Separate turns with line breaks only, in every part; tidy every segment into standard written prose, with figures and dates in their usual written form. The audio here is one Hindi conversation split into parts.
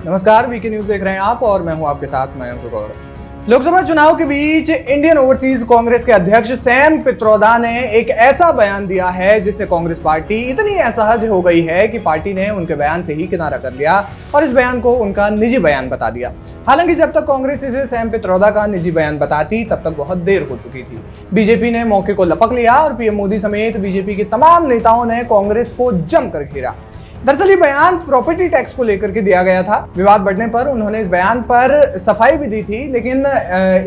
नमस्कार, वीके न्यूज देख रहे हैं आप और मैं हूं आपके साथ मयंक गौर। लोकसभा चुनाव के बीच इंडियन ओवरसीज कांग्रेस के अध्यक्ष सैम पित्रोदा ने एक ऐसा बयान दिया है जिससे कांग्रेस पार्टी इतनी असहज हो गई है कि पार्टी ने उनके बयान से ही किनारा कर लिया और इस बयान को उनका निजी बयान बता दिया। हालांकि जब तक कांग्रेस इसे सैम पित्रोदा का निजी बयान बताती तब तक बहुत देर हो चुकी थी। बीजेपी ने मौके को लपक लिया और पीएम मोदी समेत बीजेपी के तमाम नेताओं ने कांग्रेस को जमकर घेरा। दरअसल ये बयान प्रॉपर्टी टैक्स को लेकर के दिया गया था। विवाद बढ़ने पर उन्होंने इस बयान पर सफाई भी दी थी, लेकिन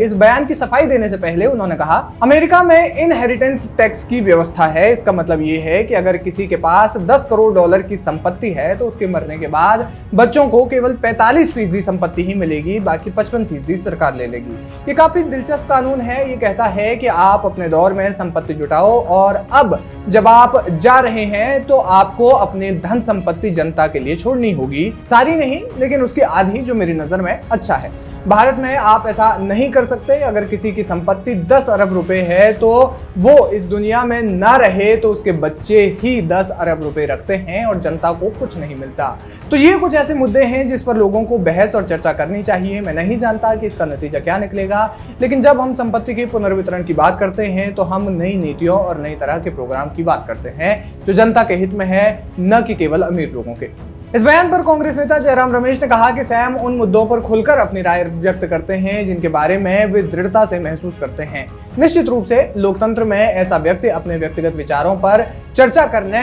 इस बयान की सफाई देने से पहले उन्होंने कहा, अमेरिका में इनहेरिटेंस टैक्स की व्यवस्था है। इसका मतलब ये है कि अगर किसी के पास 10 करोड़ डॉलर की संपत्ति है तो उसके मरने के बाद बच्चों को केवल 45% संपत्ति ही मिलेगी, बाकी 55% सरकार ले लेगी। ये काफी दिलचस्प कानून है। ये कहता है कि आप अपने दौर में संपत्ति जुटाओ और अब जब आप जा रहे हैं तो आपको अपने धन संपत्ति जनता के लिए छोड़नी होगी। सारी नहीं, लेकिन उसकी आधी, जो मेरी नजर में अच्छा है। भारत में आप ऐसा नहीं कर सकते। अगर किसी की संपत्ति 10 अरब रुपए है तो वो इस दुनिया में ना रहे तो उसके बच्चे ही 10 अरब रुपए रखते हैं और जनता को कुछ नहीं मिलता। तो ये कुछ ऐसे मुद्दे हैं जिस पर लोगों को बहस और चर्चा करनी चाहिए। मैं नहीं जानता कि इसका नतीजा क्या निकलेगा, लेकिन जब हम संपत्ति के पुनर्वितरण की बात करते हैं तो हम नई नीतियों और नई तरह के प्रोग्राम की बात करते हैं जो जनता के हित में है, न कि केवल अमीर लोगों के। इस बयान पर कांग्रेस नेता जयराम रमेश ने कहा कि सैम उन मुद्दों पर खुलकर अपनी राय व्यक्त करते हैं जिनके बारे में वे दृढ़ता से महसूस करते हैं। निश्चित रूप से लोकतंत्र में ऐसा व्यक्ति अपने व्यक्तिगत विचारों पर चर्चा करने,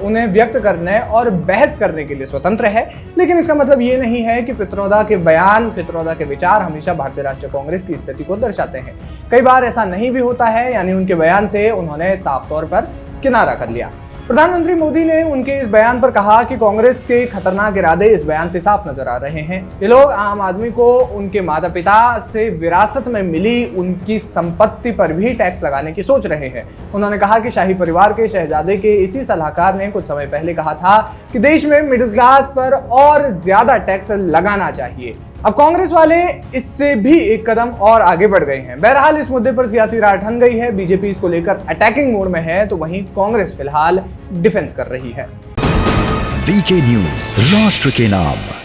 उन्हें व्यक्त करने और बहस करने के लिए स्वतंत्र है, लेकिन इसका मतलब ये नहीं है कि पित्रोदा के बयान, पित्रोदा के विचार हमेशा भारतीय राष्ट्रीय कांग्रेस की स्थिति को दर्शाते हैं। कई बार ऐसा नहीं भी होता है, यानी उनके बयान से उन्होंने साफ तौर पर किनारा कर लिया। प्रधानमंत्री मोदी ने उनके इस बयान पर कहा कि कांग्रेस के खतरनाक इरादे इस बयान से साफ नजर आ रहे हैं। ये लोग आम आदमी को उनके माता पिता से विरासत में मिली उनकी संपत्ति पर भी टैक्स लगाने की सोच रहे हैं। उन्होंने कहा कि शाही परिवार के शहजादे के इसी सलाहकार ने कुछ समय पहले कहा था कि देश में मिडिल क्लास पर और ज्यादा टैक्स लगाना चाहिए। अब कांग्रेस वाले इससे भी एक कदम और आगे बढ़ गए हैं। बहरहाल इस मुद्दे पर सियासी राह ठन गई है। बीजेपी इसको लेकर अटैकिंग मोड में है तो वहीं कांग्रेस फिलहाल डिफेंस कर रही है।
वीके न्यूज, राष्ट्र के नाम।